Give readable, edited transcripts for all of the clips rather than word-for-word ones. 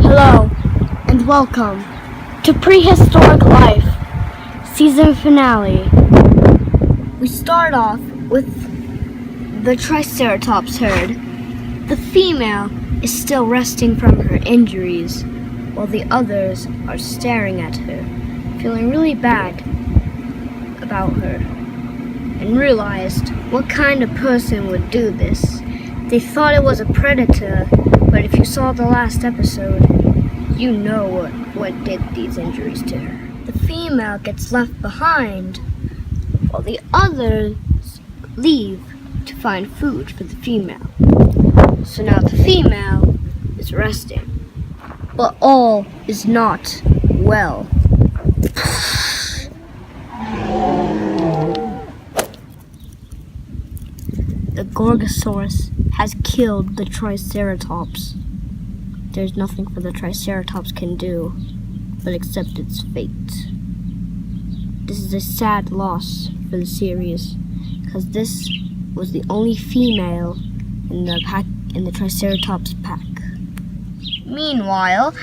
Hello, and welcome to Prehistoric Life, season finale. We start off with the Triceratops herd. The female is still resting from her injuries, while the others are staring at her, feeling really bad about her, and realized what kind of person would do this. They thought it was a predator, but if you saw the last episode, you know what did these injuries to her. The female gets left behind, while the others leave to find food for the female. So now the female is resting, but all is not well. The Gorgosaurus has killed the Triceratops. There's nothing for the Triceratops can do but accept its fate. This is a sad loss for the series, because this was the only female in the Triceratops pack. Meanwhile,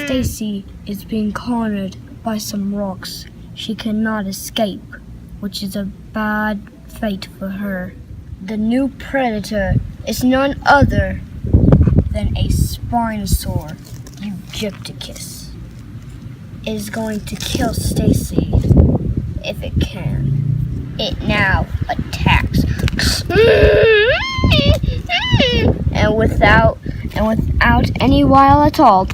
Stacy is being cornered by some rocks. She cannot escape, which is a bad fate for her. The new predator is none other than a Spinosaur Egypticus. It is going to kill Stacy if it can. It now attacks. And without any while at all,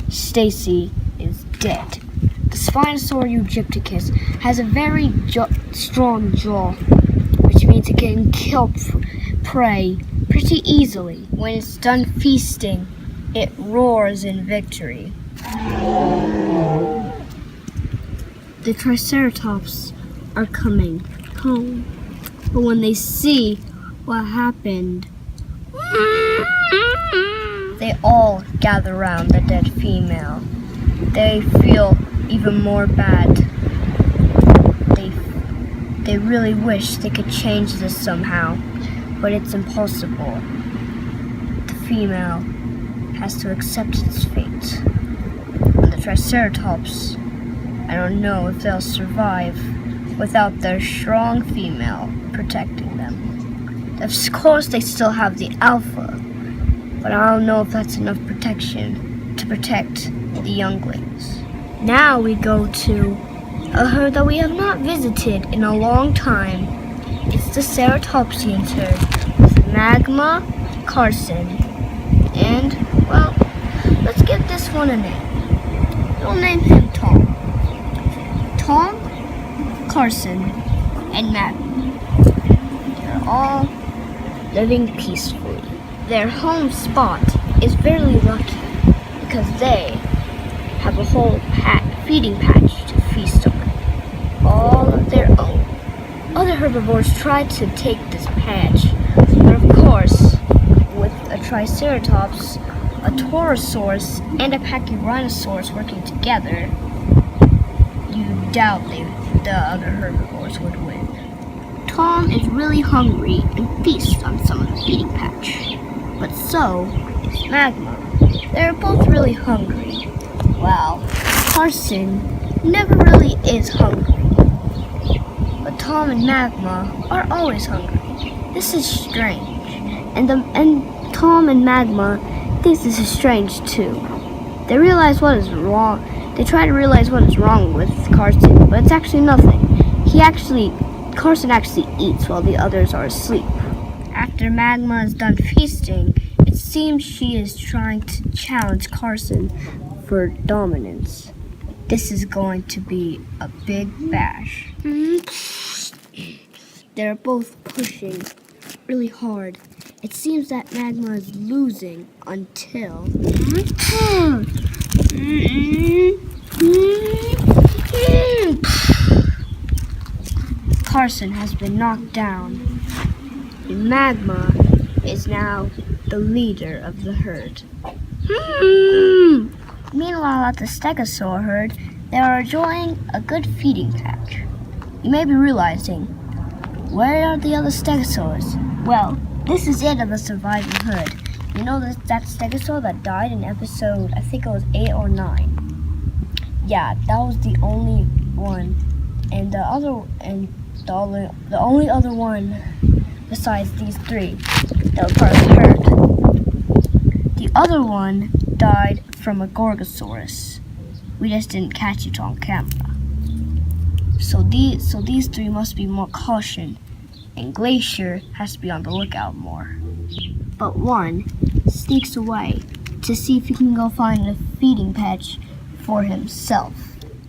Stacy is dead. The Spinosaur Egypticus has a very strong jaw, which means it can kill prey pretty easily. When it's done feasting, it roars in victory. The Triceratops are coming home, but when they see what happened, they all gather around the dead female. They feel even more bad. They really wish they could change this somehow, but it's impossible. The female has to accept its fate. And the Triceratops, I don't know if they'll survive without their strong female protecting them. Of course, they still have the alpha, but I don't know if that's enough protection to protect the younglings. Now we go to a herd that we have not visited in a long time. It's the Ceratopsians herd with Magma, Carson, and, well, let's give this one a name. We'll name him Tom. Tom, Carson, and Magma. They're all living peacefully. Their home spot is very lucky because they have a whole feeding patch to feast on, all of their own. Other herbivores tried to take this patch, but of course, with a Triceratops, a Taurosaurus, and a Pachyrhinosaurus working together, you doubt the other herbivores would win. Tom is really hungry and feasts on some of the feeding patch, but so is Magma. They're both really hungry. Well, Carson never really is hungry, but Tom and Magma are always hungry. This is strange, and Tom and Magma think this is strange too. They realize what is wrong. They try to realize what is wrong with Carson, but it's actually nothing. Carson actually eats while the others are asleep. After Magma is done feasting, it seems she is trying to challenge Carson for dominance. This is going to be a big bash. They're both pushing really hard. It seems that Magma is losing until Carson has been knocked down. Magma is now the leader of the herd. Meanwhile, at the Stegosaur herd, they are enjoying a good feeding patch. You may be realizing, where are the other stegosaurs? Well, this is it of the surviving herd. You know that stegosaur that died in episode, I think it was 8 or 9. Yeah, that was the only one, and the only other one besides these 3 that were part of the herd. The other one died from a Gorgosaurus. We just didn't catch it on camera. So these 3 must be more caution, and Glacier has to be on the lookout more. But one sneaks away to see if he can go find a feeding patch for himself.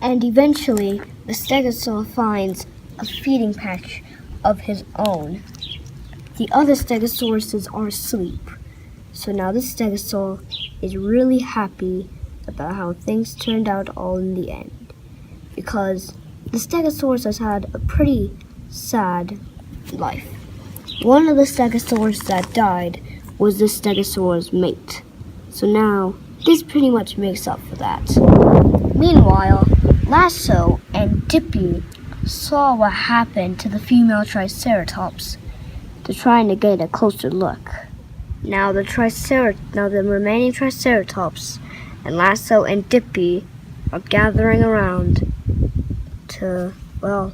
And eventually, the stegosaur finds a feeding patch of his own. The other stegosauruses are asleep. So now the stegosaur is really happy about how things turned out all in the end. Because the stegosaurus has had a pretty sad life. One of the stegosaurs that died was the stegosaur's mate. So now, this pretty much makes up for that. Meanwhile, Lasso and Dippy saw what happened to the female Triceratops. They're trying to get a closer look. Now the remaining Triceratops and Lasso and Dippy are gathering around to, well,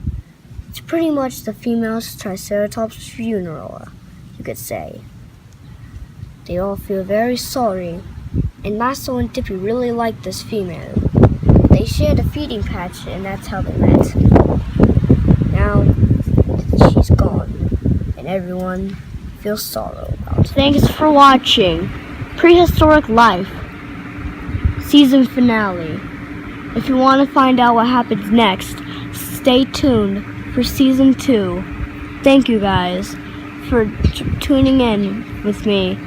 it's pretty much the female Triceratops' funeral, you could say. They all feel very sorry, and Lasso and Dippy really like this female. They shared a feeding patch, and that's how they met. Now, she's gone, and everyone feels sorrow about it. Thanks for watching Prehistoric Life season finale. If you want to find out what happens next, stay tuned for season 2. Thank you guys for tuning in with me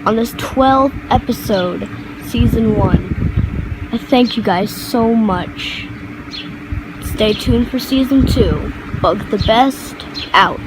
on this 12th episode, season 1. I thank you guys so much. Stay tuned for season 2. Bug the Best out.